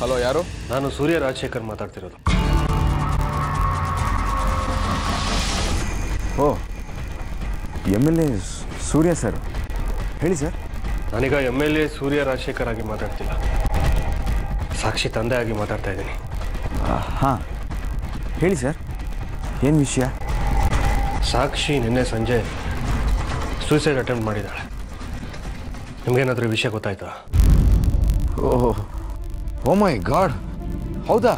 Hello, ಯಾರು? ನಾನು ಸೂರ್ಯ ರಾಜಶೇಖರ್ ಮಾತಾಡ್ತಿರೋದು. ಓ, MLA ಸೂರ್ಯ ಸರ್, ಹೇಳಿ ಸರ್. ನಾನೀಗ MLA ಸೂರ್ಯ ರಾಜಶೇಖರ್ ಆಗಿ ಮಾತಾಡ್ತಿಲ್ಲ, ಸಾಕ್ಷಿ ತಂದೆ ಆಗಿ ಮಾತಾಡ್ತಾ ಇದ್ದೀನಿ. ಹಾಂ, ಹೇಳಿ ಸರ್, ಏನು ವಿಷಯ? ಸಾಕ್ಷಿ ನಿನ್ನೆ ಸಂಜೆ ಸೂಸೈಡ್ ಅಟೆಂಪ್ಟ್ ಮಾಡಿದ್ದಾಳೆ. ನಿಮಗೇನಾದರೂ ವಿಷಯ ಗೊತ್ತಾಯ್ತಾ? ಓ ಮೈ ಗಾಡ್, ಹೌದಾ?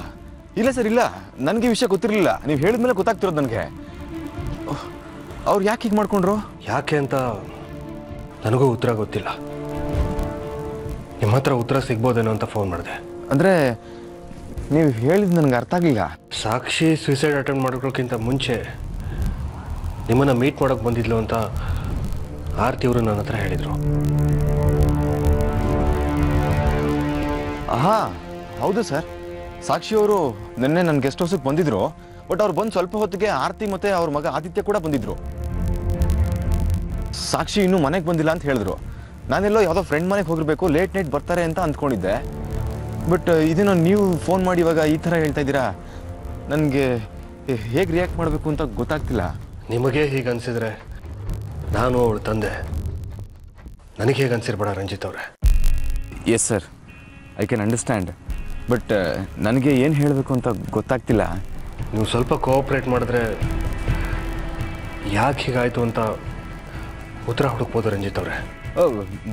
ಇಲ್ಲ ಸರ್, ಇಲ್ಲ, ನನಗೆ ವಿಷಯ ಗೊತ್ತಿರಲಿಲ್ಲ. ನೀವು ಹೇಳಿದ್ಮೇಲೆ ಗೊತ್ತಾಗ್ತಿರೋದು ನನಗೆ. ಅವ್ರು ಯಾಕೆ ಹೀಗೆ ಮಾಡ್ಕೊಂಡ್ರು? ಯಾಕೆ ಅಂತ ನನಗೂ ಉತ್ತರ ಗೊತ್ತಿಲ್ಲ. ನಿಮ್ಮ ಹತ್ರ ಉತ್ತರ ಸಿಗ್ಬೋದೇನೋ ಅಂತ ಫೋನ್ ಮಾಡಿದೆ. ಅಂದರೆ ನೀವು ಹೇಳಿದ್ದು ನನಗೆ ಅರ್ಥ ಆಗಲಿಲ್ಲ. ಸಾಕ್ಷಿ ಸೂಸೈಡ್ ಅಟೆಂಪ್ಟ್ ಮಾಡೋಕ್ಕಿಂತ ಮುಂಚೆ ನಿಮ್ಮನ್ನು ಮೀಟ್ ಮಾಡೋಕ್ಕೆ ಬಂದಿದ್ಲು ಅಂತ ಆರ್ತಿ ಅವರು ನನ್ನ ಹತ್ರ ಹೇಳಿದರು. ಹಾಂ, ಹೌದು ಸರ್. ಸಾಕ್ಷಿಯವರು ನಿನ್ನೆ ನನ್ನ ಗೆಸ್ಟ್ ಹೌಸಿಗೆ ಬಂದಿದ್ರು. ಬಟ್ ಅವ್ರು ಬಂದು ಸ್ವಲ್ಪ ಹೊತ್ತಿಗೆ ಆರ್ತಿ ಮತ್ತು ಅವ್ರ ಮಗ ಆದಿತ್ಯ ಕೂಡ ಬಂದಿದ್ರು. ಸಾಕ್ಷಿ ಇನ್ನೂ ಮನೆಗೆ ಬಂದಿಲ್ಲ ಅಂತ ಹೇಳಿದ್ರು. ನಾನೆಲ್ಲೋ ಯಾವುದೋ ಫ್ರೆಂಡ್ ಮನೆಗೆ ಹೋಗಿರಬೇಕು, ಲೇಟ್ ನೈಟ್ ಬರ್ತಾರೆ ಅಂತ ಅಂದ್ಕೊಂಡಿದ್ದೆ. ಬಟ್ ಇದೇನೋ ನೀವು ಫೋನ್ ಮಾಡಿ ಇವಾಗ ಈ ಥರ ಹೇಳ್ತಾ ಇದ್ದೀರಾ. ನನಗೆ ಹೇಗೆ ರಿಯಾಕ್ಟ್ ಮಾಡಬೇಕು ಅಂತ ಗೊತ್ತಾಗ್ತಿಲ್ಲ. ನಿಮಗೆ ಹೀಗೆ ಅನಿಸಿದ್ರೆ ನಾನು ಅವಳ ತಂದೆ, ನನಗೆ ಹೇಗೆ ಅನಿಸಿರ್ಬೇಡ ರಂಜಿತ್ ಅವರೇ. Yes sir, I can understand. But ನನಗೆ ಏನು ಹೇಳಬೇಕು ಅಂತ ಗೊತ್ತಾಗ್ತಿಲ್ಲ. ನೀವು ಸ್ವಲ್ಪ ಕೋಆಪ್ರೇಟ್ ಮಾಡಿದ್ರೆ ಯಾಕೆ ಹೀಗಾಯಿತು ಅಂತ ಉತ್ತರ ಹುಡುಕ್ಬೋದು ರಂಜಿತ್ ಅವರೇ.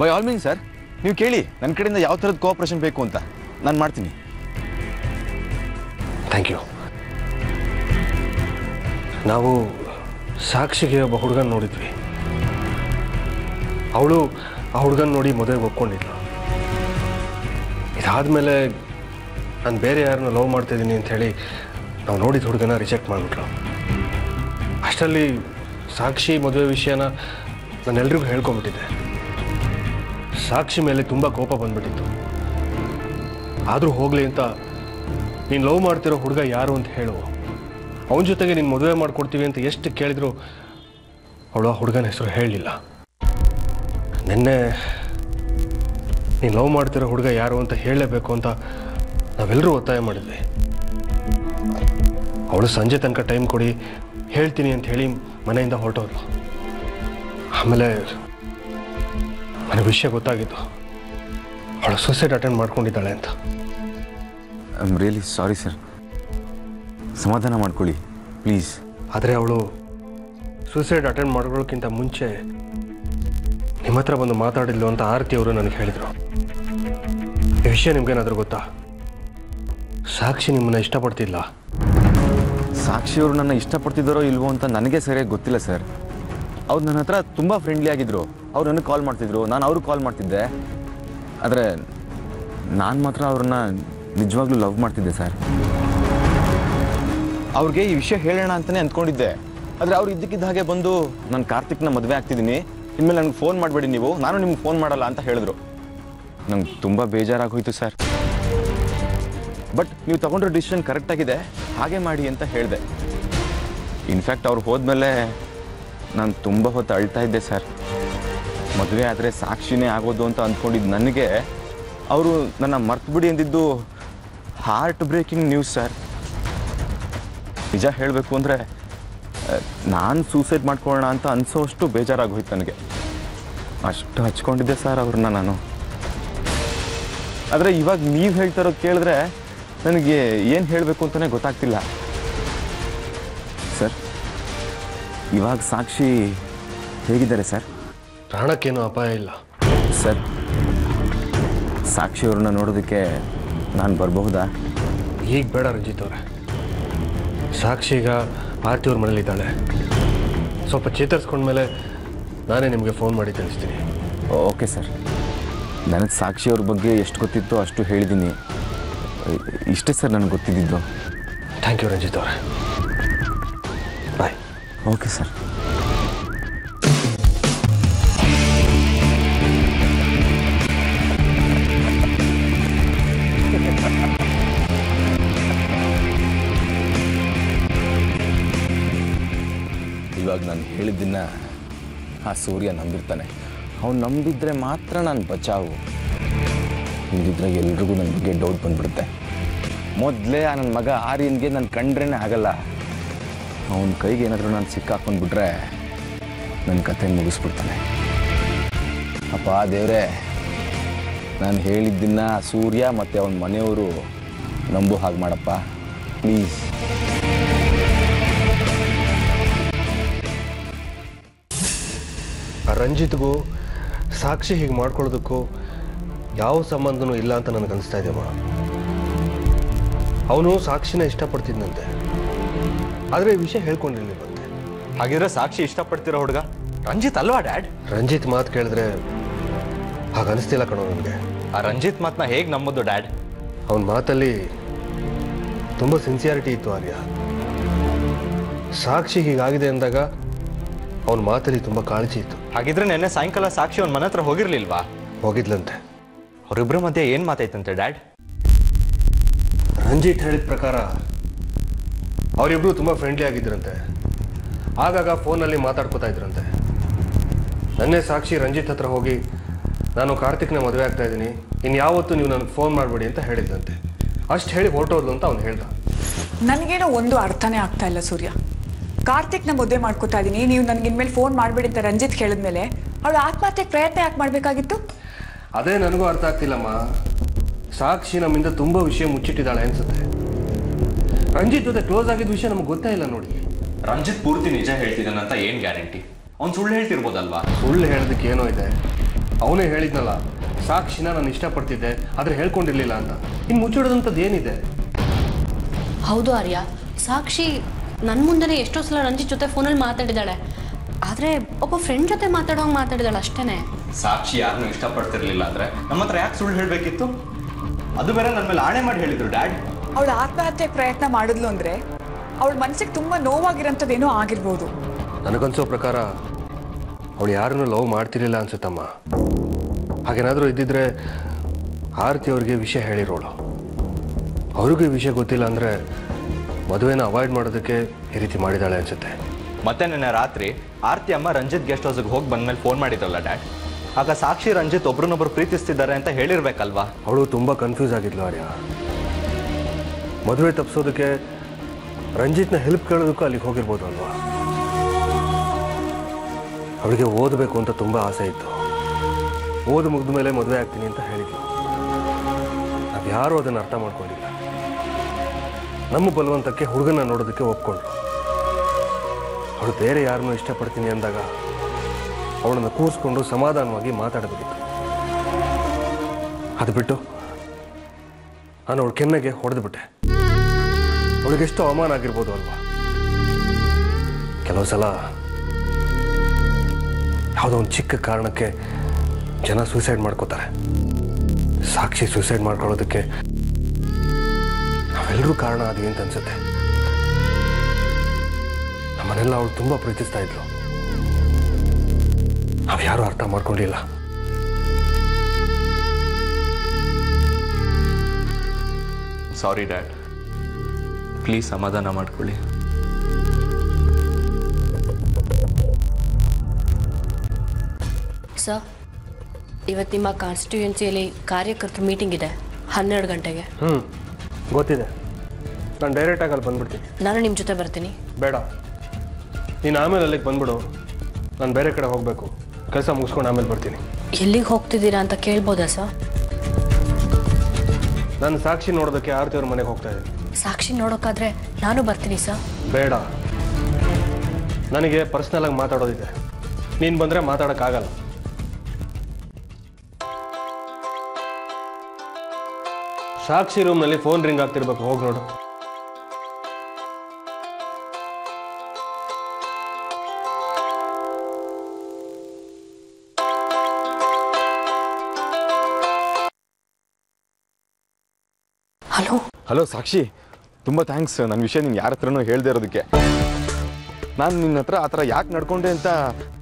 ಬೈ ಆಲ್ ಮೀನ್ಸ್ ಸರ್, ನೀವು ಕೇಳಿ ನನ್ನ ಕಡೆಯಿಂದ ಯಾವ ಥರದ ಕೋಆಪ್ರೇಷನ್ ಬೇಕು ಅಂತ ನಾನು ಮಾಡ್ತೀನಿ. Thank you. ನಾವು ಸಾಕ್ಷಿಗೆ ಒಬ್ಬ ಹುಡುಗನ ನೋಡಿದ್ವಿ. ಅವಳು ಆ ಹುಡುಗನ ನೋಡಿ ಮದುವೆಗೆ ಒಪ್ಕೊಂಡಿದ್ಲು. ಇದಾದಮೇಲೆ ನಾನು ಬೇರೆ ಯಾರನ್ನ ಲವ್ ಮಾಡ್ತಿದ್ದೀನಿ ಅಂಥೇಳಿ ನಾವು ನೋಡಿದ ಹುಡುಗನ ರಿಜೆಕ್ಟ್ ಮಾಡಿಬಿಟ್ಲು. ಅಷ್ಟರಲ್ಲಿ ಸಾಕ್ಷಿ ಮದುವೆ ವಿಷಯನ ನಾನೆಲ್ರಿಗೂ ಹೇಳ್ಕೊಂಬಿಟ್ಟಿದ್ದೆ. ಸಾಕ್ಷಿ ಮೇಲೆ ತುಂಬ ಕೋಪ ಬಂದ್ಬಿಟ್ಟಿತ್ತು. ಆದರೂ ಹೋಗಲಿ ಅಂತ, ನೀನು ಲವ್ ಮಾಡ್ತಿರೋ ಹುಡುಗ ಯಾರು ಅಂತ ಹೇಳು, ಅವನ ಜೊತೆಗೆ ನೀನು ಮದುವೆ ಮಾಡಿಕೊಡ್ತೀವಿ ಅಂತ ಎಷ್ಟು ಕೇಳಿದ್ರು ಅವಳು ಆ ಹುಡುಗನ ಹೆಸರು ಹೇಳಲಿಲ್ಲ. ನಿನ್ನೆ ನೀನು ಲವ್ ಮಾಡ್ತಿರೋ ಹುಡುಗ ಯಾರು ಅಂತ ಹೇಳಲೇಬೇಕು ಅಂತ ನಾವೆಲ್ಲರೂ ಒತ್ತಾಯ ಮಾಡಿದ್ವಿ. ಅವಳು ಸಂಜೆ ತನಕ ಟೈಮ್ ಕೊಡಿ, ಹೇಳ್ತೀನಿ ಅಂತ ಹೇಳಿ ಮನೆಯಿಂದ ಹೊರಟೋದ್ಲು. ಆಮೇಲೆ ನನಗೆ ವಿಷಯ ಗೊತ್ತಾಗಿತ್ತು, ಅವಳು ಸೂಸೈಡ್ ಅಟೆಂಡ್ ಮಾಡ್ಕೊಂಡಿದ್ದಾಳೆ ಅಂತ. I am really sorry sir. ಸಮಾಧಾನ ಮಾಡ್ಕೊಳ್ಳಿ ಪ್ಲೀಸ್. ಆದರೆ ಅವಳು ಸೂಸೈಡ್ ಅಟೆಂಡ್ ಮಾಡೋಕ್ಕಿಂತ ಮುಂಚೆ ನಿಮ್ಮ ಹತ್ರ ಬಂದು ಮಾತಾಡಿದ್ಲು ಅಂತ ಆರತಿ ಅವರು ನನಗೆ ಹೇಳಿದರು. ಈ ವಿಷಯ ನಿಮ್ಗೇನಾದರೂ ಗೊತ್ತಾ? ಸಾಕ್ಷಿ ನಿಮ್ಮನ್ನು ಇಷ್ಟಪಡ್ತಿಲ್ಲ. ಸಾಕ್ಷಿಯವರು ನನ್ನ ಇಷ್ಟಪಡ್ತಿದ್ದಾರೋ ಇಲ್ವೋ ಅಂತ ನನಗೆ ಸರಿಯಾಗಿ ಗೊತ್ತಿಲ್ಲ ಸರ್. ಅವ್ರು ನನ್ನ ಹತ್ರ ತುಂಬ ಫ್ರೆಂಡ್ಲಿ ಆಗಿದ್ದರು. ಅವ್ರು ನನಗೆ ಕಾಲ್ ಮಾಡ್ತಿದ್ರು, ನಾನು ಅವ್ರಿಗೆ ಕಾಲ್ ಮಾಡ್ತಿದ್ದೆ. ಆದರೆ ನಾನು ಮಾತ್ರ ಅವ್ರನ್ನ ನಿಜವಾಗ್ಲೂ ಲವ್ ಮಾಡ್ತಿದ್ದೆ ಸರ್. ಅವ್ರಿಗೆ ಈ ವಿಷಯ ಹೇಳೋಣ ಅಂತಲೇ ಅಂದ್ಕೊಂಡಿದ್ದೆ. ಆದರೆ ಅವ್ರು ಇದ್ದಕ್ಕಿದ್ದ ಹಾಗೆ ಬಂದು ನಾನು ಕಾರ್ತಿಕ್ನ ಮದುವೆ ಆಗ್ತಿದ್ದೀನಿ, ಇನ್ಮೇಲೆ ನನಗೆ ಫೋನ್ ಮಾಡಬೇಡಿ ನೀವು, ನಾನು ನಿಮ್ಗೆ ಫೋನ್ ಮಾಡಲ್ಲ ಅಂತ ಹೇಳಿದ್ರು. ನಂಗೆ ತುಂಬ ಬೇಜಾರಾಗೋಯ್ತು ಸರ್. ಬಟ್ ನೀವು ತೊಗೊಂಡ್ರೋ ಡಿಸಿಷನ್ ಕರೆಕ್ಟಾಗಿದೆ, ಹಾಗೆ ಮಾಡಿ ಅಂತ ಹೇಳಿದೆ. ಇನ್ಫ್ಯಾಕ್ಟ್ ಅವ್ರು ಹೋದ್ಮೇಲೆ ನಾನು ತುಂಬ ಹೊತ್ತು ಅಳ್ತಾ ಇದ್ದೆ ಸರ್. ಮದುವೆ ಆದರೆ ಸಾಕ್ಷಿನೇ ಆಗೋದು ಅಂತ ಅಂದ್ಕೊಂಡಿದ್ದು ನನಗೆ ಅವರು ನನ್ನ ಮರ್ತುಬಿಡಿ ಅಂದಿದ್ದು ಹಾರ್ಟ್ ಬ್ರೇಕಿಂಗ್ ನ್ಯೂಸ್ ಸರ್. ನಿಜ ಹೇಳಬೇಕು ಅಂದರೆ ನಾನು ಸೂಸೈಡ್ ಮಾಡ್ಕೊಳ್ಳೋಣ ಅಂತ ಅನಿಸೋಷ್ಟು ಬೇಜಾರಾಗೋಯ್ತು ನನಗೆ. ಅಷ್ಟು ಹಚ್ಕೊಂಡಿದ್ದೆ ಸರ್ ಅವ್ರನ್ನ ನಾನು. ಆದರೆ ಇವಾಗ ನೀವು ಹೇಳ್ತಾರೋದು ಕೇಳಿದ್ರೆ ನನಗೆ ಏನು ಹೇಳಬೇಕು ಅಂತಲೇ ಗೊತ್ತಾಗ್ತಿಲ್ಲ ಸರ್. ಇವಾಗ ಸಾಕ್ಷಿ ಹೇಗಿದ್ದಾರೆ ಸರ್? ಪ್ರಾಣಕ್ಕೇನು ಅಪಾಯ ಇಲ್ಲ ಸರ್. ಸಾಕ್ಷಿಯವ್ರನ್ನ ನೋಡೋದಕ್ಕೆ ನಾನು ಬರಬಹುದಾ? ಈಗ ಬೇಡ ರಂಜಿತ್ ಅವರೇ. ಸಾಕ್ಷಿ ಈಗ ಆರ್ತಿಯವ್ರ ಮನೇಲಿದ್ದಾಳೆ. ಸ್ವಲ್ಪ ಚೇತರಿಸ್ಕೊಂಡ್ಮೇಲೆ ನಾನೇ ನಿಮಗೆ ಫೋನ್ ಮಾಡಿ ತಿಳಿಸ್ತೀನಿ. Okay sir. ನನಗೆ ಸಾಕ್ಷಿಯವ್ರ ಬಗ್ಗೆ ಎಷ್ಟು ಗೊತ್ತಿತ್ತೋ ಅಷ್ಟು ಹೇಳಿದ್ದೀನಿ. ಇಷ್ಟೇ ಸರ್ ನನಗೆ ಗೊತ್ತಿದ್ದು. ಥ್ಯಾಂಕ್ ಯು ರಂಜಿತ್ ಅವರೇ. ಬಾಯ್. Okay sir. ಇವಾಗ ನಾನು ಹೇಳಿದ್ದನ್ನು ಆ ಸೂರ್ಯ ನಂಬಿರ್ತಾನೆ. ಅವ್ನು ನಂಬಿದ್ರೆ ಮಾತ್ರ ನಾನು ಬಚಾವು. ಇಲ್ಲಿದ್ರೆ ಎಲ್ರಿಗೂ ನನ್ನ ಬಗ್ಗೆ ಡೌಟ್ ಬಂದ್ಬಿಡುತ್ತೆ. ಮೊದಲೇ ನನ್ನ ಮಗ ಆರ್ಯನ್ಗೆ ನಾನು ಕಂಡ್ರೇ ಆಗಲ್ಲ. ಅವನ ಕೈಗೆ ಏನಾದರೂ ನಾನು ಸಿಕ್ಕಾಕೊಂಡ್ಬಿಟ್ರೆ ನನ್ನ ಕತೆ ಮುಗಿಸ್ಬಿಡ್ತಾನೆ. ಅಪ್ಪ ದೇವರೇ, ನಾನು ಹೇಳಿದ್ದನ್ನ ಸೂರ್ಯ ಮತ್ತು ಅವನ ಮನೆಯವರು ನಂಬು ಹಾಗೆ ಮಾಡಪ್ಪ ಪ್ಲೀಸ್. ರಂಜಿತ್ಗೂ ಸಾಕ್ಷಿ ಹೀಗೆ ಮಾಡ್ಕೊಳ್ಳೋದಕ್ಕೂ ಯಾವ ಸಂಬಂಧನೂ ಇಲ್ಲ ಅಂತ ನನಗೆ ಅನಿಸ್ತಾ ಇದೆಯಮ್ಮ. ಅವನು ಸಾಕ್ಷಿನ ಇಷ್ಟಪಡ್ತಿದ್ದಂತೆ, ಆದರೆ ಈ ವಿಷಯ ಹೇಳ್ಕೊಂಡಿರ್ಲಿಲ್ವಂತೆ. ಹಾಗಿದ್ರೆ ಸಾಕ್ಷಿ ಇಷ್ಟಪಡ್ತಿರೋ ಹುಡುಗ ರಂಜಿತ್ ಅಲ್ವಾ ಡ್ಯಾಡ್? ರಂಜಿತ್ ಮಾತು ಕೇಳಿದ್ರೆ ಹಾಗೆ ಅನಿಸ್ತಿಲ್ಲ ಕಣೋ ನನಗೆ. ಆ ರಂಜಿತ್ ಮಾತನ್ನ ಹೇಗೆ ನಂಬೋದು ಡ್ಯಾಡ್? ಅವನ ಮಾತಲ್ಲಿ ತುಂಬ ಸಿನ್ಸಿಯಾರಿಟಿ ಇತ್ತು ಆರ್ಯ. ಸಾಕ್ಷಿ ಹೀಗಾಗಿದೆ ಅಂದಾಗ ಅವನ ಮಾತಲ್ಲಿ ತುಂಬ ಕಾಳಜಿ ಇತ್ತು. ಹಾಗಿದ್ರೆ ನೆನ್ನೆ ಸಾಯಂಕಾಲ ಸಾಕ್ಷಿ ಅವ್ನ ಮನೆ ಹತ್ರ ಹೋಗಿರ್ಲಿಲ್ವಾ? ಹೋಗಿದ್ಲಂತೆ. ಅವರಿಬ್ಬರ ಮಧ್ಯೆ ಏನು ಮಾತಾಯ್ತಂತೆ ಡ್ಯಾಡ್? ರಂಜಿತ್ ಹೇಳಿದ ಪ್ರಕಾರ ಅವರಿಬ್ರು ತುಂಬ ಫ್ರೆಂಡ್ಲಿ ಆಗಿದ್ರಂತೆ. ಆಗಾಗ ಫೋನಲ್ಲಿ ಮಾತಾಡ್ಕೋತಾ ಇದ್ರಂತೆ. ನನ್ನೇ ಸಾಕ್ಷಿ ರಂಜಿತ್ ಹತ್ರ ಹೋಗಿ ನಾನು ಕಾರ್ತಿಕ್ನ ಮದುವೆ ಆಗ್ತಾ ಇದ್ದೀನಿ, ಇನ್ಯಾವತ್ತೂ ನೀವು ನನಗೆ ಫೋನ್ ಮಾಡಬೇಡಿ ಅಂತ ಹೇಳಿದ್ದಂತೆ. ಅಷ್ಟು ಹೇಳಿ ಹೊರಟೋದ್ಲು ಅಂತ ಅವ್ನು ಹೇಳ್ದ. ನನಗೇನೋ ಒಂದು ಅರ್ಥನೇ ಆಗ್ತಾ ಇಲ್ಲ ಸೂರ್ಯ. ಕಾರ್ತಿಕ್ನ ಮದುವೆ ಮಾಡ್ಕೋತಾ ಇದ್ದೀನಿ, ನೀವು ನನಗೆ ಇನ್ಮೇಲೆ ಫೋನ್ ಮಾಡಬೇಡಿ ಅಂತ ರಂಜಿತ್ ಕೇಳಿದ್ಮೇಲೆ ಅವಳು ಆತ್ಮಹತ್ಯೆಗೆ ಪ್ರಯತ್ನ ಯಾಕೆ ಮಾಡಬೇಕಾಗಿತ್ತು? ಅದೇ ನನಗೂ ಅರ್ಥ ಆಗ್ತಿಲ್ಲಮ್ಮ. ಸಾಕ್ಷಿ ನಮ್ಮಿಂದ ತುಂಬ ವಿಷಯ ಮುಚ್ಚಿಟ್ಟಿದ್ದಾಳೆ ಅನ್ಸುತ್ತೆ. ರಂಜಿತ್ ಜೊತೆ ಕ್ಲೋಸ್ ಆಗಿದ್ದ ವಿಷಯ ನಮ್ಗೆ ಗೊತ್ತೇ ಇಲ್ಲ ನೋಡಿ. ರಂಜಿತ್ ಪೂರ್ತಿ ನಿಜ ಹೇಳ್ತಿದ್ದಾನಂತ ಏನು ಗ್ಯಾರಂಟಿ? ಅವ್ನು ಸುಳ್ಳು ಹೇಳ್ತಿರ್ಬೋದಲ್ವಾ? ಸುಳ್ಳು ಹೇಳೋದಕ್ಕೆ ಏನೋ ಇದೆ. ಅವನೇ ಹೇಳಿದ್ನಲ್ಲ, ಸಾಕ್ಷಿನ ನಾನು ಇಷ್ಟಪಡ್ತಿದ್ದೆ ಆದರೆ ಹೇಳ್ಕೊಂಡಿರ್ಲಿಲ್ಲ ಅಂತ. ಇನ್ನು ಮುಚ್ಚಿಡೋದಂಥದ್ದು ಏನಿದೆ? ಹೌದು ಆರ್ಯ, ಸಾಕ್ಷಿ ನನ್ನ ಮುಂದೆನೇ ಎಷ್ಟೋ ಸಲ ರಂಜಿತ್ ಜೊತೆ ಫೋನಲ್ಲಿ ಮಾತಾಡಿದಾಳೆ. ಆದರೆ ಒಬ್ಬ ಫ್ರೆಂಡ್ ಜೊತೆ ಮಾತಾಡೋಂಗೆ ಮಾತಾಡಿದಾಳೆ ಅಷ್ಟೇ. ಸಾಕ್ಷಿ ಯಾರನ್ನೂ ಇಷ್ಟಪಡ್ತಿರ್ಲಿಲ್ಲ ಅಂದರೆ ನಮ್ಮ ಹತ್ರ ಯಾಕೆ ಸುಳ್ಳು ಹೇಳಬೇಕಿತ್ತು? ಅದು ಬೇರೆ ನನ್ನ ಮೇಲೆ ಆಣೆ ಮಾಡಿ ಹೇಳಿದ್ರು ಡ್ಯಾಡ್. ಅವಳು ಆತ್ಮಹತ್ಯೆಗೆ ಪ್ರಯತ್ನ ಮಾಡಿದ್ಲು ಅಂದರೆ ಅವಳ ಮನಸ್ಸಿಗೆ ತುಂಬ ನೋವಾಗಿರೋಂಥದ್ದೇನೋ ಆಗಿರ್ಬೋದು. ನನಗನ್ಸೋ ಪ್ರಕಾರ ಅವಳು ಯಾರನ್ನೂ ಲವ್ ಮಾಡ್ತಿರ್ಲಿಲ್ಲ ಅನ್ಸುತ್ತಮ್ಮ. ಹಾಗೇನಾದರೂ ಇದ್ದಿದ್ರೆ ಆರತಿ ಅವ್ರಿಗೆ ವಿಷಯ ಹೇಳಿರೋಳು. ಅವ್ರಿಗೂ ಈ ವಿಷಯ ಗೊತ್ತಿಲ್ಲ ಅಂದರೆ ಮದುವೆನ ಅವಾಯ್ಡ್ ಮಾಡೋದಕ್ಕೆ ಈ ರೀತಿ ಮಾಡಿದಾಳೆ ಅನ್ಸುತ್ತೆ. ಮತ್ತೆ ನಿನ್ನೆ ರಾತ್ರಿ ಆರತಿ ಅಮ್ಮ ರಂಜಿತ್ ಗೆಸ್ಟ್ ಹೌಸ್ಗೆ ಹೋಗಿ ಬಂದ್ಮೇಲೆ ಫೋನ್ ಮಾಡಿದ್ರಲ್ಲ ಡ್ಯಾಡ್, ಆಗ ಸಾಕ್ಷಿ ರಂಜಿತ್ ಒಬ್ರನ್ನೊಬ್ರು ಪ್ರೀತಿಸ್ತಿದ್ದಾರೆ ಅಂತ ಹೇಳಿರ್ಬೇಕಲ್ವಾ? ಅವಳು ತುಂಬ ಕನ್ಫ್ಯೂಸ್ ಆಗಿದ್ಲು ಆರ್ಯ. ಮದುವೆ ತಪ್ಪಿಸೋದಕ್ಕೆ ರಂಜಿತ್ನ ಹೆಲ್ಪ್ ಕೇಳೋದಕ್ಕೂ ಅಲ್ಲಿಗೆ ಹೋಗಿರ್ಬೋದು ಅಲ್ವಾ. ಅವಳಿಗೆ ಓದಬೇಕು ಅಂತ ತುಂಬ ಆಸೆ ಇತ್ತು. ಓದು ಮುಗಿದ ಮೇಲೆ ಮದುವೆ ಆಗ್ತೀನಿ ಅಂತ ಹೇಳಿದ್ಲು. ನಾವ್ಯಾರೂ ಅದನ್ನು ಅರ್ಥ ಮಾಡ್ಕೊಂಡಿಲ್ಲ. ನಮ್ಮ ಬಲವಂತಕ್ಕೆ ಹುಡುಗನ ನೋಡೋದಕ್ಕೆ ಒಪ್ಕೊಂಡ್ರು. ಅವಳು ಬೇರೆ ಯಾರನ್ನೂ ಇಷ್ಟಪಡ್ತೀನಿ ಅಂದಾಗ ಅವಳನ್ನು ಕೂರಿಸ್ಕೊಂಡು ಸಮಾಧಾನವಾಗಿ ಮಾತಾಡಬೇಕಿತ್ತು. ಅದು ಬಿಟ್ಟು ನಾನು ಅವಳ ಕೆನ್ನೆಗೆ ಹೊಡೆದುಬಿಟ್ಟೆ. ಅವಳಿಗೆಷ್ಟು ಅವಮಾನ ಆಗಿರ್ಬೋದು ಅಲ್ವಾ. ಕೆಲವು ಸಲ ಯಾವುದೋ ಒಂದು ಚಿಕ್ಕ ಕಾರಣಕ್ಕೆ ಜನ ಸೂಸೈಡ್ ಮಾಡ್ಕೋತಾರೆ. ಸಾಕ್ಷಿ ಸೂಸೈಡ್ ಮಾಡ್ಕೊಳ್ಳೋದಕ್ಕೆ ನಾವೆಲ್ಲರೂ ಕಾರಣ ಆದ್ವಿ ಅಂತ ಅನ್ಸುತ್ತೆ. ನಮ್ಮನ್ನೆಲ್ಲ ಅವಳು ತುಂಬ ಪ್ರೀತಿಸ್ತಾ ಇದ್ಲು. ನಾವ್ಯಾರೂ ಅರ್ಥ ಮಾಡ್ಕೊಂಡಿಲ್ಲ. ಸಾರಿ ಡ್ಯಾಡ್, ಪ್ಲೀಸ್ ಸಮಾಧಾನ ಮಾಡ್ಕೊಳ್ಳಿ. ಸರ್, ಇವತ್ತು ನಿಮ್ಮ ಕಾನ್ಸ್ಟಿಟ್ಯೂಯೆನ್ಸಿಯಲ್ಲಿ ಕಾರ್ಯಕರ್ತರ ಮೀಟಿಂಗ್ ಇದೆ 12 ಗಂಟೆಗೆ. ಗೊತ್ತಿದೆ. ನಾನು ಡೈರೆಕ್ಟಾಗಿ ಅಲ್ಲಿ ಬಂದ್ಬಿಡ್ತೀನಿ. ನಾನು ನಿಮ್ಮ ಜೊತೆ ಬರ್ತೀನಿ. ಬೇಡ, ನೀನು ಆಮೇಲೆ ಅಲ್ಲಿಗೆ ಬಂದ್ಬಿಡು. ನಾನು ಬೇರೆ ಕಡೆ ಹೋಗಬೇಕು. ಕೆಲಸ ಮುಗಿಸ್ಕೊಂಡು ಆಮೇಲೆ ಬರ್ತೀನಿ. ಎಲ್ಲಿಗೆ ಹೋಗ್ತಿದ್ದೀರಾ ಅಂತ ಕೇಳ್ಬೋದಾ ಸರ್? ನಾನು ಸಾಕ್ಷಿ ನೋಡೋದಕ್ಕೆ ಆರತಿ ಅವ್ರ ಮನೆಗೆ ಹೋಗ್ತಾ ಇದ್ದೀನಿ. ಸಾಕ್ಷಿ ನೋಡೋಕ್ಕಾದ್ರೆ ನಾನು ಬರ್ತೀನಿ ಸರ್. ಬೇಡ, ನನಗೆ ಪರ್ಸ್ನಲಾಗಿ ಮಾತಾಡೋದಿದೆ. ನೀನು ಬಂದರೆ ಮಾತಾಡೋಕ್ಕಾಗಲ್ಲ. ಸಾಕ್ಷಿ ರೂಮ್ನಲ್ಲಿ ಫೋನ್ ರಿಂಗ್ ಆಗ್ತಿರ್ಬೇಕು, ಹೋಗಿ ನೋಡು. ಹಲೋ ಹಲೋ ಸಾಕ್ಷಿ, ತುಂಬ ಥ್ಯಾಂಕ್ಸ್ ನನ್ನ ವಿಷಯ ನೀನು ಯಾರ ಹತ್ರನೂ ಹೇಳ್ದೆ ಇರೋದಕ್ಕೆ. ನಾನು ನಿನ್ನ ಹತ್ರ ಆ ಥರ ಯಾಕೆ ನಡ್ಕೊಂಡೆ ಅಂತ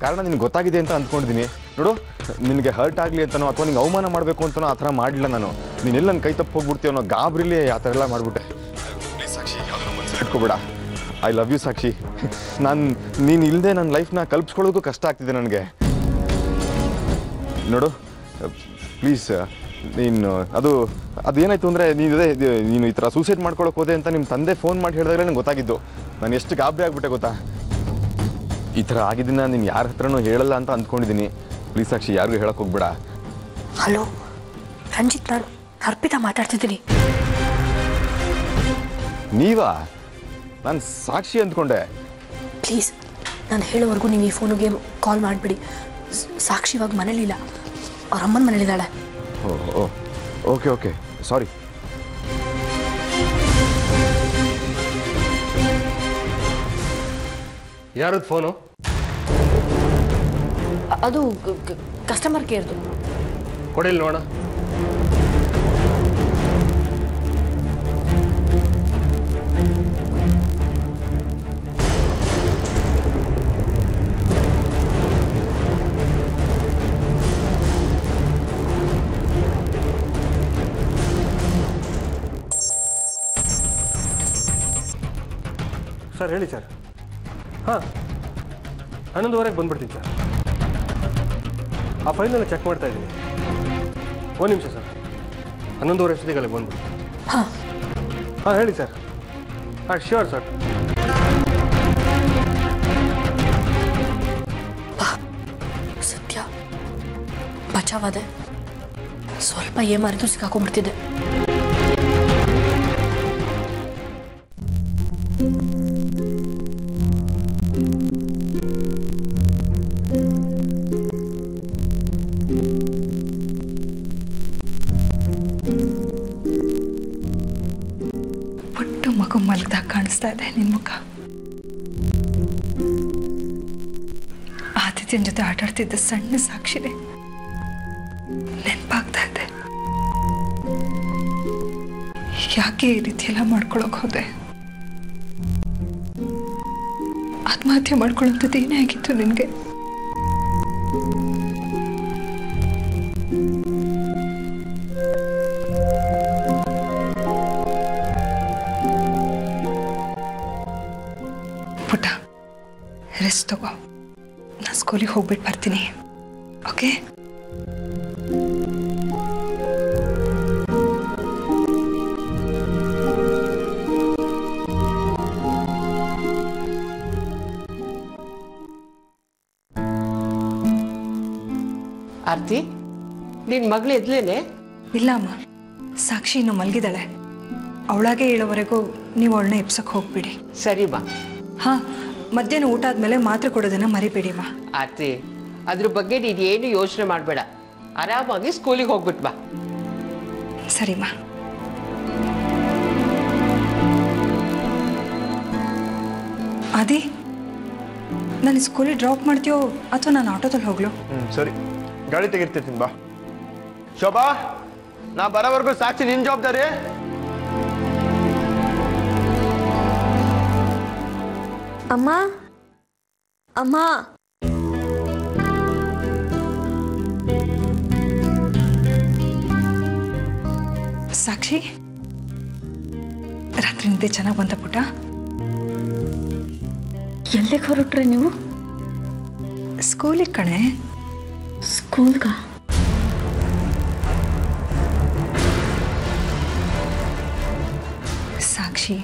ಕಾರಣ ನಿನಗೆ ಗೊತ್ತಾಗಿದೆ ಅಂತ ಅಂದ್ಕೊಂಡಿದ್ದೀನಿ. ನೋಡು, ನಿನಗೆ ಹರ್ಟ್ ಆಗಲಿ ಅಂತನೋ ಅಥವಾ ನಿಂಗೆ ಅವಮಾನ ಮಾಡಬೇಕು ಅಂತನೋ ಆ ಥರ ಮಾಡಲಿಲ್ಲ ನಾನು. ನೀನೆಲ್ಲ ನನ್ನ ಕೈ ತಪ್ಪು ಹೋಗ್ಬಿಡ್ತೀವಿ ಅನ್ನೋ ಗಾಬರಿಲಿ ಆ ಥರ ಎಲ್ಲ ಮಾಡಿಬಿಟ್ಟೆ. ಸಾಕ್ಷಿ, ಮನಸ್ಸು ಇಟ್ಕೊಬೇಡ. ಐ ಲವ್ ಯು ಸಾಕ್ಷಿ. ನೀನು ಇಲ್ಲದೆ ನನ್ನ ಲೈಫ್ನ ಕಲ್ಪಿಸ್ಕೊಳ್ಳೋದಕ್ಕೂ ಕಷ್ಟ ಆಗ್ತಿದೆ ನನಗೆ. ನೋಡು ಪ್ಲೀಸ್ ನೀನು ಅದೇನಾಯ್ತು ಅಂದರೆ ನೀನು ಈ ಥರ ಸೂಸೈಡ್ ಮಾಡ್ಕೊಳಕ್ಕೆ ಹೋದೆ ಅಂತ ನಿಮ್ಮ ತಂದೆ ಫೋನ್ ಮಾಡಿ ಹೇಳಿದಾಗಲೇ ನಂಗೆ ಗೊತ್ತಾಗಿದ್ದು. ನಾನು ಎಷ್ಟು ಗಾಬರಿ ಆಗಿಬಿಟ್ಟೆ ಗೊತ್ತಾ. ಈ ಥರ ಆಗಿದ್ದನ್ನ ನೀನು ಯಾರ ಹತ್ರನೂ ಹೇಳಲ್ಲ ಅಂತ ಅಂದ್ಕೊಂಡಿದ್ದೀನಿ. ಪ್ಲೀಸ್ ಸಾಕ್ಷಿ, ಯಾರಿಗೂ ಹೇಳಕ್ಕೆ ಹೋಗ್ಬೇಡ. ಹಲೋ ರಂಜಿತ್, ನಾನು ಅರ್ಪಿತಾ ಮಾತಾಡ್ತಿದ್ದೀನಿ. ನೀವಾ? ನಾನು ಸಾಕ್ಷಿ ಅಂದ್ಕೊಂಡೆ. ಪ್ಲೀಸ್ ನಾನು ಹೇಳೋವರೆಗೂ ನೀವು ಈ ಫೋನಿಗೆ ಕಾಲ್ ಮಾಡಿಬಿಡಿ. ಸಾಕ್ಷಿ ಇವಾಗ ಮನೇಲಿಲ್ಲ, ಅವ್ರ ಅಮ್ಮನ ಮನೇಲಿದ್ದಾಳೆ. ಓಕೆ ಓಕೆ, ಸಾರಿ. ಯಾರದ್ದು ಫೋನು? ಅದು ಕಸ್ಟಮರ್ ಕೇರ್ದು. ಕೊಡಿಲ್ಲ ನೋಡ. ಸರ್ ಹೇಳಿ ಸರ್. ಹಾಂ 11:15 ಬಂದ್ಬಿಡ್ತೀನಿ ಸರ್. ಆ ಫೈಲನ್ನು ಚೆಕ್ ಮಾಡ್ತಾ ಇದ್ದೀನಿ. ಒಂದು ನಿಮಿಷ ಸರ್, 11:15 ಅಷ್ಟೊತ್ತಿಗೆ ಅಲ್ಲಿ ಬಂದ್ಬಿಡ್ತೀನಿ. ಹಾಂ ಹಾಂ ಹೇಳಿ ಸರ್. ಹಾಂ ಶ್ಯೂರ್ ಸರ್. ಸತ್ಯ ಬಚಾವಾದೆ. ಸ್ವಲ್ಪ ಏಮಾರಿದು ಸಿಕ್ಕಾಕೊಂಡ್ಬಿಡ್ತಿದ್ದೆ. ಪುಟ್ಟು ಮಗು ಮಲಗ್ದಾಗ ಕಾಣಿಸ್ತಾ ಇದೆ ನಿನ್ನ ಮುಖ. ಆದಿತ್ಯನ ಜೊತೆ ಆಟಾಡ್ತಿದ್ದ ಸಣ್ಣ ಸಾಕ್ಷಿನೇ ನೆನಪಾಗ್ತಾ ಇದೆ. ಯಾಕೆ ಈ ರೀತಿ ಎಲ್ಲ ಮಾಡ್ಕೊಳಕ್ ಹೋದೆ? ಆತ್ಮಹತ್ಯೆ ಮಾಡ್ಕೊಳ್ಳೋಂಥದ್ದು ಏನೇ ಆಗಿತ್ತು ನಿನಗೆ? ಪುಟ್ಟ ರೆಸ್ಟ್ ತಗೋ, ನಾನು ಸ್ಕೂಲಿಗೆ ಹೋಗ್ಬಿಟ್ಟು ಬರ್ತೀನಿ. ಓಕೆ? ಆರ್ತಿ, ನಿನ್ನ ಮಗಳು ಎದ್ಲೇನೆ? ಇಲ್ಲ ಅಮ್ಮ, ಸಾಕ್ಷಿ ಇನ್ನು ಮಲಗಿದಾಳೆ. ಅವಳಾಗೆ ಹೇಳೋವರೆಗೂ ನೀವು ಅವಳನ್ನ ಎಪ್ಸಕ್ಕೆ ಹೋಗ್ಬಿಡಿ. ಸರಿ ಬಾ. ಹಾಂ, ಮಧ್ಯಾಹ್ನ ಊಟ ಆದಮೇಲೆ ಮಾತ್ರೆ ಕೊಡೋದನ್ನ ಮರಿಬೇಡಿಮ್ಮ. ಆರ್ತಿ, ಅದ್ರ ಬಗ್ಗೆ ನೀನು ಏನು ಯೋಚನೆ ಮಾಡಬೇಡ. ಆರಾಮಾಗಿ ಸ್ಕೂಲಿಗೆ ಹೋಗ್ಬಿಟ್ಟು ಬಾ. ಸರಿಮ್ಮ. ಆದಿ, ನಾನು ಸ್ಕೂಲಿಗೆ ಡ್ರಾಪ್ ಮಾಡ್ತೀಯೋ ಅಥವಾ ನಾನು ಆಟೋದಲ್ಲಿ ಹೋಗ್ಲು? ಸರಿ, ಗಾಡಿ ತೆಗಿರ್ತೀನಿ ಬಾ. ಶೋಭಾ, ನಾ ಬರೋವರೆಗೂ ಸಾಕ್ಷಿ ನಿನ್ನ ಜವಾಬ್ದಾರಿ. ಅಮ್ಮ ಅಮ್ಮ, ಸಾಕ್ಷಿ, ರಾತ್ರಿ ನಿದ್ದೆ ಚೆನ್ನಾಗಿ ಬಂತ ಪುಟ್ಟ? ಎಲ್ಲಿಗೆ ಹೊರಟ್ರಿ ನೀವು? ಸ್ಕೂಲಿಗೆ ಕಣೆ. ಸ್ಕೂಲ್ಗ? ಸಾಕ್ಷಿ,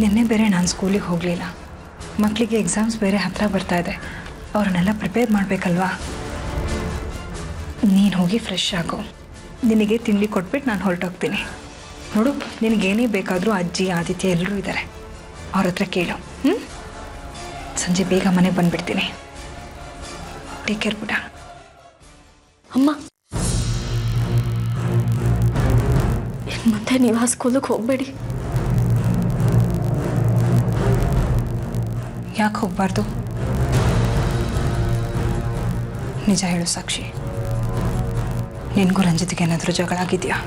ನಿನ್ನೆ ಬೇರೆ ನಾನು ಸ್ಕೂಲಿಗೆ ಹೋಗಲಿಲ್ಲ. ಮಕ್ಕಳಿಗೆ ಎಕ್ಸಾಮ್ಸ್ ಬೇರೆ ಹತ್ತಿರ ಬರ್ತಾ ಇದೆ, ಅವ್ರನ್ನೆಲ್ಲ ಪ್ರಿಪೇರ್ ಮಾಡಬೇಕಲ್ವಾ. ನೀನು ಹೋಗಿ ಫ್ರೆಶ್ ಆಗು, ನಿನಗೆ ತಿಂಡಿ ಕೊಟ್ಬಿಟ್ಟು ನಾನು ಹೊರಟೋಗ್ತೀನಿ. ನೋಡು, ನಿನಗೇನೇ ಬೇಕಾದರೂ ಅಜ್ಜಿ ಆದಿತ್ಯ ಎಲ್ಲರೂ ಇದ್ದಾರೆ, ಅವ್ರ ಹತ್ರ ಕೇಳು. ಸಂಜೆ ಬೇಗ ಮನೆಗೆ ಬಂದುಬಿಡ್ತೀನಿ. ಟೇಕ್ ಕೇರ್ ಪುಟ. ಅಮ್ಮ, ಮತ್ತೆ ನೀವು ಆ ಸ್ಕೂಲಿಗೆ ಹೋಗಬೇಡಿ. ಯಾಕೆ ಹೋಗಬಾರ್ದು? ನಿಜ ಹೇಳು ಸಾಕ್ಷಿ, ನಿನಗೂ ರಂಜಿತ್ಗೆ ಏನಾದರೂ ಜಗಳ ಆಗಿದೆಯಾ?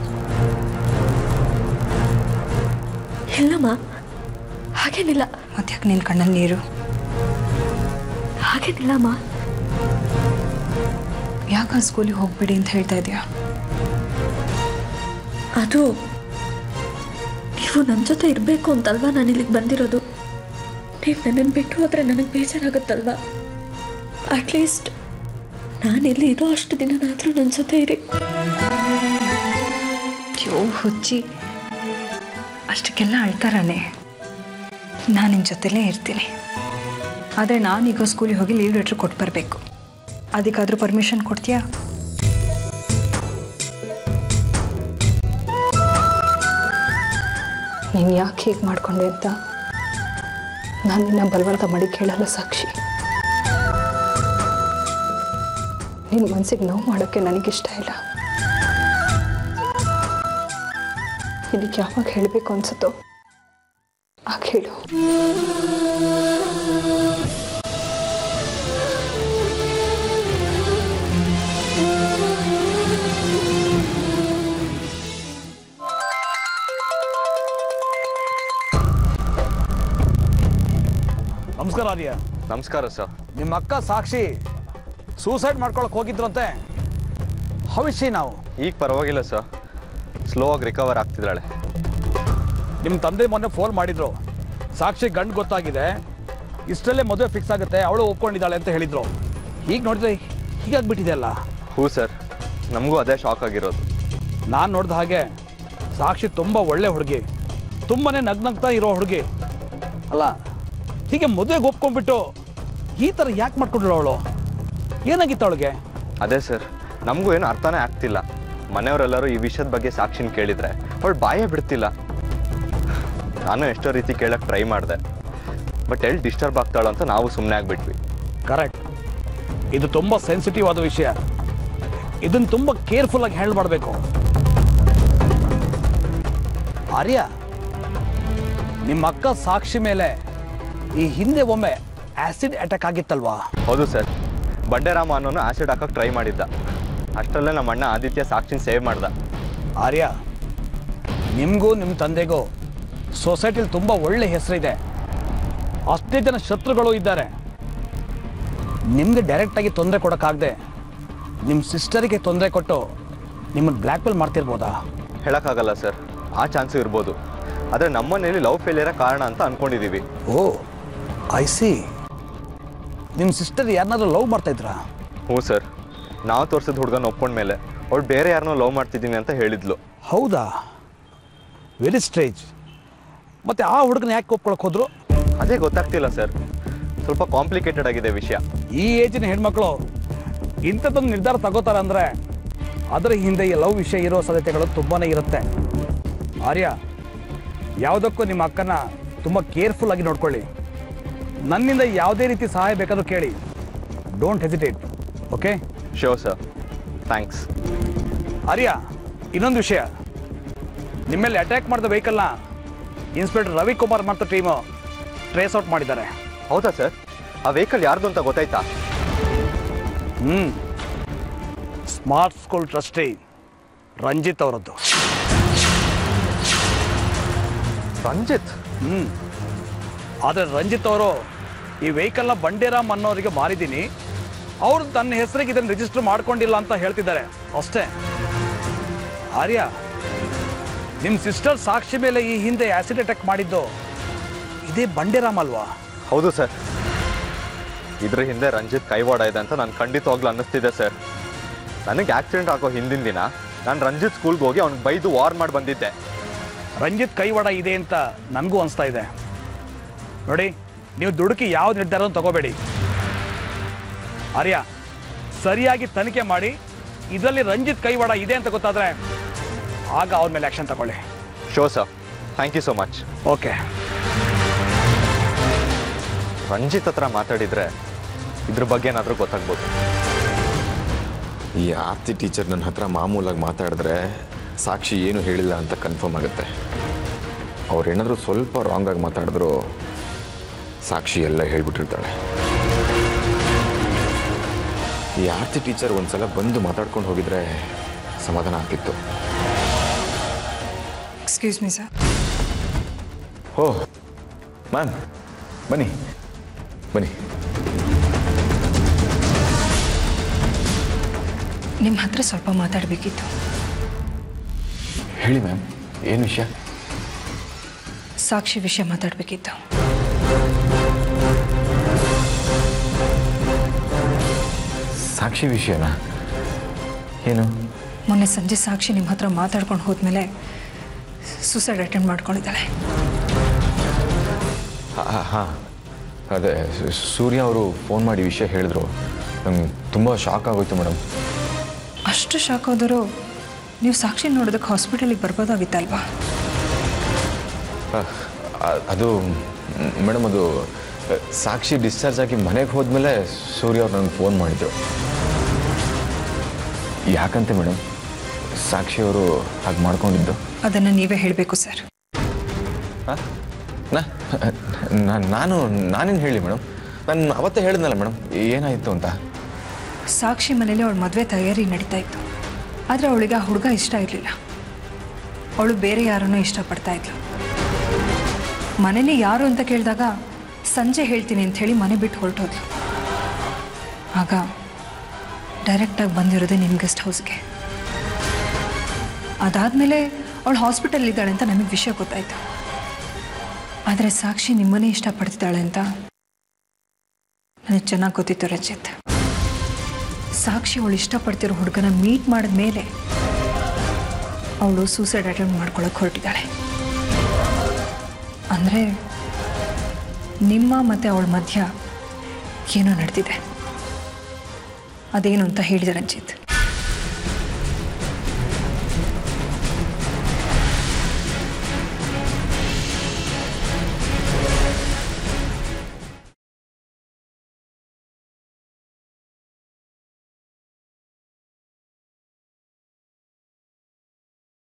ಇಲ್ಲಮ್ಮ, ಹಾಗೇನಿಲ್ಲ. ಮತ್ತೆ ಯಾಕೆ ನಿನ್ನ ಕಣ್ಣಲ್ಲಿ ನೀರು? ಹಾಗೇನಿಲ್ಲಮ್ಮ. ಯಾಕೆ ಸ್ಕೂಲಿಗೆ ಹೋಗ್ಬಿಡಿ ಅಂತ ಹೇಳ್ತಾ ಇದೆಯಾ? ಅದು ನೀವು ನನ್ನ ಜೊತೆ ಇರಬೇಕು ಅಂತಲ್ವಾ ನಾನು ಇಲ್ಲಿಗೆ ಬಂದಿರೋದು. ನೀವು ನನ್ನನ್ನು ಬಿಟ್ಟು ಹೋದರೆ ನನಗೆ ಬೇಜಾರಾಗುತ್ತಲ್ವಾ? ಅಟ್ಲೀಸ್ಟ್ ನಾನು ಎಲ್ಲಿ ಇರೋ ಅಷ್ಟು ದಿನನಾದರೂ ನನ್ನ ಜೊತೆ ಇರಿ. ಅಯ್ಯೋ ಹುಚ್ಚಿ, ಅಷ್ಟಕ್ಕೆಲ್ಲ ಅಳ್ತಾರಾನೆ. ನಾನು ನಿನ್ನ ಜೊತೆಲೇ ಇರ್ತೀನಿ. ಆದರೆ ನಾನೀಗ ಸ್ಕೂಲಿಗೆ ಹೋಗಿ ಲೀವ್ ಲೆಟ್ರ್ ಕೊಟ್ಟು ಬರಬೇಕು. ಅದಕ್ಕಾದರೂ ಪರ್ಮಿಷನ್ ಕೊಡ್ತೀಯಾ? ನೀನು ಯಾಕೆ ಹೀಗೆ ಮಾಡಿಕೊಂಡೆ ಅಂತ ನಾನು ನಿನ್ನ ಬಲವಂತ ಮಾಡಿ ಕೇಳಲ್ಲ ಸಾಕ್ಷಿ. ನಿನ್ನ ಮನಸ್ಸಿಗೆ ನೋವು ಮಾಡೋಕ್ಕೆ ನನಗಿಷ್ಟ ಇಲ್ಲ. ನಿನಗೆ ಯಾವಾಗ ಹೇಳಬೇಕು ಅನ್ಸುತ್ತೋ ಆಗ ಹೇಳು. ನಮಸ್ಕಾರ ಆರ್ಯ. ನಮಸ್ಕಾರ ಸರ್. ನಿಮ್ಮ ಅಕ್ಕ ಸಾಕ್ಷಿ ಸೂಸೈಡ್ ಮಾಡ್ಕೊಳಕ್ಕೆ ಹೋಗಿದ್ರಂತೆ. ಹವಿಷಿ ನಾವು ಈಗ ಪರವಾಗಿಲ್ಲ ಸರ್, ಸ್ಲೋ ಆಗಿ ರಿಕವರ್ ಆಗ್ತಿದ್ದಾಳೆ. ನಿಮ್ಮ ತಂದೆ ಮೊನ್ನೆ ಫೋನ್ ಮಾಡಿದ್ರು, ಸಾಕ್ಷಿ ಗಂಡು ಗೊತ್ತಾಗಿದೆ, ಇಷ್ಟರಲ್ಲೇ ಮದುವೆ ಫಿಕ್ಸ್ ಆಗುತ್ತೆ, ಅವಳು ಒಪ್ಕೊಂಡಿದ್ದಾಳೆ ಅಂತ ಹೇಳಿದ್ರು. ಈಗ ನೋಡಿದ್ರೆ ಹೀಗಾಗ್ಬಿಟ್ಟಿದೆ ಅಲ್ಲ. ಹ್ಞೂ ಸರ್, ನಮಗೂ ಅದೇ ಶಾಕ್ ಆಗಿರೋದು. ನಾನು ನೋಡಿದ ಹಾಗೆ ಸಾಕ್ಷಿ ತುಂಬ ಒಳ್ಳೆ ಹುಡುಗಿ, ತುಂಬನೇ ನಗ್ನಗ್ತಾ ಇರೋ ಹುಡುಗಿ ಅಲ್ಲ. ಹೀಗೆ ಮದುವೆಗೆ ಒಪ್ಕೊಂಡ್ಬಿಟ್ಟು ಈ ಥರ ಯಾಕೆ ಮಾಡ್ಕೊಂಡ್ಳು ಅವಳು? ಏನಾಗಿತ್ತು ಅವಳಿಗೆ? ಅದೇ ಸರ್, ನಮಗೂ ಏನು ಅರ್ಥನೇ ಆಗ್ತಿಲ್ಲ. ಮನೆಯವರೆಲ್ಲರೂ ಈ ವಿಷಯದ ಬಗ್ಗೆ ಸಾಕ್ಷಿನ ಕೇಳಿದ್ರೆ ಅವಳು ಬಾಯೇ ಬಿಡ್ತಿಲ್ಲ. ನಾನು ಎಷ್ಟೋ ರೀತಿ ಕೇಳಕ್ಕೆ ಟ್ರೈ ಮಾಡಿದೆ, ಬಟ್ ಎಲ್ಲಿ ಡಿಸ್ಟರ್ಬ್ ಆಗ್ತಾಳು ಅಂತ ನಾವು ಸುಮ್ಮನೆ ಆಗಿಬಿಟ್ವಿ. ಕರೆಕ್ಟ್. ಇದು ತುಂಬ ಸೆನ್ಸಿಟಿವ್ ಆದ ವಿಷಯ. ಇದನ್ನು ತುಂಬ ಕೇರ್ಫುಲ್ಲಾಗಿ ಹ್ಯಾಂಡಲ್ ಮಾಡಬೇಕು. ಆರ್ಯ, ನಿಮ್ಮ ಅಕ್ಕ ಸಾಕ್ಷಿ ಮೇಲೆ ಈ ಹಿಂದೆ ಒಮ್ಮೆ ಆಸಿಡ್ ಅಟ್ಯಾಕ್ ಆಗಿತ್ತಲ್ವಾ? ಹೌದು ಸರ್, ಬಂಡೆರಾಮ ಅನ್ನೋನು ಆಸಿಡ್ ಹಾಕಕ್ಕೆ ಟ್ರೈ ಮಾಡಿದ್ದ. ಅಷ್ಟರಲ್ಲೇ ನಮ್ಮ ಅಣ್ಣ ಆದಿತ್ಯ ಸಾಕ್ಷಿನ ಸೇವ್ ಮಾಡ್ದ. ಆರ್ಯ, ನಿಮಗೂ ನಿಮ್ಮ ತಂದೆಗೂ ಸೊಸೈಟಿಲಿ ತುಂಬ ಒಳ್ಳೆ ಹೆಸರಿದೆ. ಅಷ್ಟೇ ಜನ ಶತ್ರುಗಳು ಇದ್ದಾರೆ. ನಿಮಗೆ ಡೈರೆಕ್ಟಾಗಿ ತೊಂದರೆ ಕೊಡೋಕ್ಕಾಗದೆ ನಿಮ್ಮ ಸಿಸ್ಟರಿಗೆ ತೊಂದರೆ ಕೊಟ್ಟು ನಿಮ್ಮನ್ನು ಬ್ಲ್ಯಾಕ್ಮೇಲ್ ಮಾಡ್ತಿರ್ಬೋದಾ? ಹೇಳೋಕ್ಕಾಗಲ್ಲ ಸರ್, ಆ ಚಾನ್ಸು ಇರ್ಬೋದು. ಆದರೆ ನಮ್ಮನೇಲಿ ಲವ್ ಫೇಲಿಯರ ಕಾರಣ ಅಂತ ಅಂದ್ಕೊಂಡಿದ್ದೀವಿ. ಓ, ಐ ಸಿ. ನಿಮ್ಮ ಸಿಸ್ಟರ್ ಯಾರನ್ನಾದ್ರೂ ಲವ್ ಮಾಡ್ತಾಯಿದ್ರಾ? ಹ್ಞೂ ಸರ್, ನಾವು ತೋರಿಸಿದ ಹುಡುಗನ ಒಪ್ಕೊಂಡ್ಮೇಲೆ ಅವಳು ಬೇರೆ ಯಾರನ್ನೋ ಲವ್ ಮಾಡ್ತಿದ್ದೀನಿ ಅಂತ ಹೇಳಿದ್ಲು. ಹೌದಾ? Very strange. ಮತ್ತೆ ಆ ಹುಡುಗನ ಯಾಕೆ ಒಪ್ಕೊಳಕ್ಕೆ ಹೋದ್ರು? ಅದೇ ಗೊತ್ತಾಗ್ತಿಲ್ಲ ಸರ್, ಸ್ವಲ್ಪ ಕಾಂಪ್ಲಿಕೇಟೆಡ್ ಆಗಿದೆ ವಿಷಯ. ಈ ಏಜಿನ ಹೆಣ್ಮಕ್ಳು ಇಂಥದ್ದೊಂದು ನಿರ್ಧಾರ ತಗೋತಾರೆ ಅಂದರೆ ಅದರ ಹಿಂದೆ ಈ ಲವ್ ವಿಷಯ ಇರೋ ಸಾಧ್ಯತೆಗಳು ತುಂಬಾ ಇರುತ್ತೆ. ಆರ್ಯ, ಯಾವುದಕ್ಕೂ ನಿಮ್ಮ ಅಕ್ಕನ ತುಂಬ ಕೇರ್ಫುಲ್ ಆಗಿ ನೋಡ್ಕೊಳ್ಳಿ. ನನ್ನಿಂದ ಯಾವುದೇ ರೀತಿ ಸಹಾಯ ಬೇಕಾದರೂ ಕೇಳಿ. Don't hesitate. Okay? Sure sir, thanks. Arya, ಇನ್ನೊಂದು ವಿಷಯ. ನಿಮ್ಮೇಲೆ ಅಟ್ಯಾಕ್ ಮಾಡಿದ ವೆಹಿಕಲ್ನ ಇನ್ಸ್ಪೆಕ್ಟರ್ ರವಿಕುಮಾರ್ ಮತ್ತು ಟೀಮು ಟ್ರೇಸ್ ಔಟ್ ಮಾಡಿದ್ದಾರೆ. ಹೌದಾ ಸರ್? ಆ ವೆಹಿಕಲ್ ಯಾರ್ದು ಅಂತ ಗೊತ್ತಾಯ್ತಾ? ಸ್ಮಾರ್ಟ್ ಸ್ಕೂಲ್ ಟ್ರಸ್ಟಿ ರಂಜಿತ್ ಅವರದ್ದು. ರಂಜಿತ್? ಆದರೆ ರಂಜಿತ್ ಅವರು ಈ ವೆಹಿಕಲ್ನ ಬಂಡೇರಾಮ್ ಅನ್ನೋರಿಗೆ ಮಾರಿದ್ದೀನಿ, ಅವರು ತನ್ನ ಹೆಸರಿಗೆ ಇದನ್ನು ರಿಜಿಸ್ಟರ್ ಮಾಡ್ಕೊಂಡಿಲ್ಲ ಅಂತ ಹೇಳ್ತಿದ್ದಾರೆ ಅಷ್ಟೇ. ಆರ್ಯ, ನಿಮ್ಮ ಸಿಸ್ಟರ್ ಸಾಕ್ಷಿ ಮೇಲೆ ಈ ಹಿಂದೆ ಆಸಿಡ್ ಅಟ್ಯಾಕ್ ಮಾಡಿದ್ದು ಇದೇ ಬಂಡೇರಾಮ್ ಅಲ್ವಾ? ಹೌದು ಸರ್, ಇದ್ರ ಹಿಂದೆ ರಂಜಿತ್ ಕೈವಾಡ ಇದೆ ಅಂತ ನಾನು ಖಂಡಿತವಾಗ್ಲೂ ಅನ್ನಿಸ್ತಿದೆ ಸರ್. ನನಗೆ ಆಕ್ಸಿಡೆಂಟ್ ಆಗೋ ಹಿಂದಿನ ದಿನ ನಾನು ರಂಜಿತ್ ಸ್ಕೂಲ್ಗೆ ಹೋಗಿ ಅವ್ನಿಗೆ ಬೈದು ವಾರ್ ಮಾಡಿ ಬಂದಿದ್ದೆ. ರಂಜಿತ್ ಕೈವಾಡ ಇದೆ ಅಂತ ನನಗೂ ಅನಿಸ್ತಾ ಇದೆ. ನೋಡಿ, ನೀವು ದುಡುಕಿ ಯಾವ ನಿರ್ಧಾರವನ್ನು ತಗೋಬೇಡಿ. ಆರ್ಯ, ಸರಿಯಾಗಿ ತನಿಖೆ ಮಾಡಿ ಇದರಲ್ಲಿ ರಂಜಿತ್ ಕೈವಾಡ ಇದೆ ಅಂತ ಗೊತ್ತಾದರೆ ಆಗ ಅವ್ರ ಮೇಲೆ ಆ್ಯಕ್ಷನ್ ತಗೊಳ್ಳಿ. Show sir, thank you so much. Okay. Ranjith ಹತ್ರ ಮಾತಾಡಿದರೆ ಇದ್ರ ಬಗ್ಗೆ ಏನಾದರೂ ಗೊತ್ತಾಗ್ಬೋದು. ಈ ಆರ್ತಿ ಟೀಚರ್ ನನ್ನ ಹತ್ರ ಮಾಮೂಲಾಗಿ ಮಾತಾಡಿದ್ರೆ ಸಾಕ್ಷಿ ಏನು ಹೇಳಿಲ್ಲ ಅಂತ ಕನ್ಫರ್ಮ್ ಆಗುತ್ತೆ. ಅವ್ರೇನಾದರೂ ಸ್ವಲ್ಪ ರಾಂಗಾಗಿ ಮಾತಾಡಿದ್ರು ಸಾಕ್ಷಿ ಎಲ್ಲ ಹೇಳ್ಬಿಟ್ಟಿರ್ತಾಳೆ. ಈ ಆರ್ತಿ ಟೀಚರ್ ಒಂದ್ಸಲ ಬಂದು ಮಾತಾಡ್ಕೊಂಡು ಹೋಗಿದ್ರೆ ಸಮಾಧಾನ ಆಗ್ತಿತ್ತು. Excuse me sir. Oh ma'am, ಬನ್ನಿ ಬನ್ನಿ. ನಿಮ್ಮ ಹತ್ರ ಸ್ವಲ್ಪ ಮಾತಾಡಬೇಕಿತ್ತು. ಹೇಳಿ ಮ್ಯಾಮ್, ಏನು ವಿಷಯ? ಸಾಕ್ಷಿ ವಿಷಯ ಮಾತಾಡಬೇಕಿತ್ತು. ಸಾಕ್ಷಿ ವಿಷಯನಾ? ಏನು ಮೊನ್ನೆ ಸಂಜೆ ಸಾಕ್ಷಿ ನಿಮ್ಮ ಹತ್ರ ಮಾತಾಡ್ಕೊಂಡು ಹೋದ್ಮೇಲೆ ಸೂಸೈಡ್ ಅಟೆಂಪ್ಟ್ ಮಾಡ್ಕೊಂಡಿದ್ದಾಳೆ. ಹಾಂ, ಅದೇ ಸೂರ್ಯ ಅವರು ಫೋನ್ ಮಾಡಿ ವಿಷಯ ಹೇಳಿದ್ರು. ನಂಗೆ ತುಂಬ ಶಾಕ್ ಆಗೋಯ್ತು ಮೇಡಮ್. ಅಷ್ಟು ಶಾಕ್ ಆದರೂ ನೀವು ಸಾಕ್ಷಿ ನೋಡೋದಕ್ಕೆ ಹಾಸ್ಪಿಟಲಿಗೆ ಬರ್ಬೋದಾಗಿತ್ತಲ್ವಾ? ಅದು ಮೇಡಮ್, ಅದು ಸಾಕ್ಷಿ ಡಿಸ್ಚಾರ್ಜ್ ಆಗಿ ಮನೆಗೆ ಹೋದ್ಮೇಲೆ ಸೂರ್ಯ ಅವ್ರು ನನಗೆ ಫೋನ್ ಮಾಡಿದ್ರು. ಯಾಕಂತೆ ಮೇಡಮ್ ಸಾಕ್ಷಿಯವರು ಹಾಗೆ ಮಾಡ್ಕೊಂಡಿದ್ದು? ಅದನ್ನು ನೀವೇ ಹೇಳಬೇಕು ಸರ್. ನಾನೇನು ಹೇಳಿ ಮೇಡಮ್? ನಾನು ಅವತ್ತೇ ಹೇಳಿದ್ನಲ್ಲ ಮೇಡಮ್ ಏನಾಯಿತು ಅಂತ. ಸಾಕ್ಷಿ ಮನೇಲಿ ಅವಳ ಮದುವೆ ತಯಾರಿ ನಡೀತಾ ಇತ್ತು. ಆದರೆ ಅವಳಿಗೆ ಆ ಹುಡುಗ ಇಷ್ಟ ಇರಲಿಲ್ಲ. ಅವಳು ಬೇರೆ ಯಾರನ್ನೂ ಇಷ್ಟಪಡ್ತಾ ಇದ್ಲು. ಮನೇಲಿ ಯಾರು ಅಂತ ಕೇಳಿದಾಗ ಸಂಜೆ ಹೇಳ್ತೀನಿ ಅಂಥೇಳಿ ಮನೆ ಬಿಟ್ಟು ಹೊರಟೋದ್ಲು. ಆಗ ಡೈರೆಕ್ಟಾಗಿ ಬಂದಿರೋದೇ ನಿಮ್ಮ ಗೆಸ್ಟ್ ಹೌಸ್ಗೆ. ಅದಾದಮೇಲೆ ಅವಳು ಹಾಸ್ಪಿಟಲ್ ಇದ್ದಾಳೆ ಅಂತ ನಮಗೆ ವಿಷಯ ಗೊತ್ತಾಯಿತು. ಆದರೆ ಸಾಕ್ಷಿ ನಿಮ್ಮನ್ನೇ ಇಷ್ಟಪಡ್ತಿದ್ದಾಳೆ ಅಂತ ನನಗೆ ಚೆನ್ನಾಗಿ ಗೊತ್ತಿತ್ತು ರಂಜಿತ್. ಸಾಕ್ಷಿ ಅವಳು ಇಷ್ಟಪಡ್ತಿರೋ ಹುಡುಗನ ಮೀಟ್ ಮಾಡಿದ ಮೇಲೆ ಅವಳು ಸೂಸೈಡ್ ಅಟೆಂಪ್ಟ್ ಮಾಡ್ಕೊಳ್ಳೋಕೆ ಹೊರಟಿದ್ದಾಳೆ. ಅಂದರೆ ನಿಮ್ಮ ಮತ್ತು ಅವಳ ಮಧ್ಯ ಏನೋ ನಡೆದಿದೆ. ಅದೇನು ಅಂತ ಹೇಳಿದೆ ರಂಜಿತ್.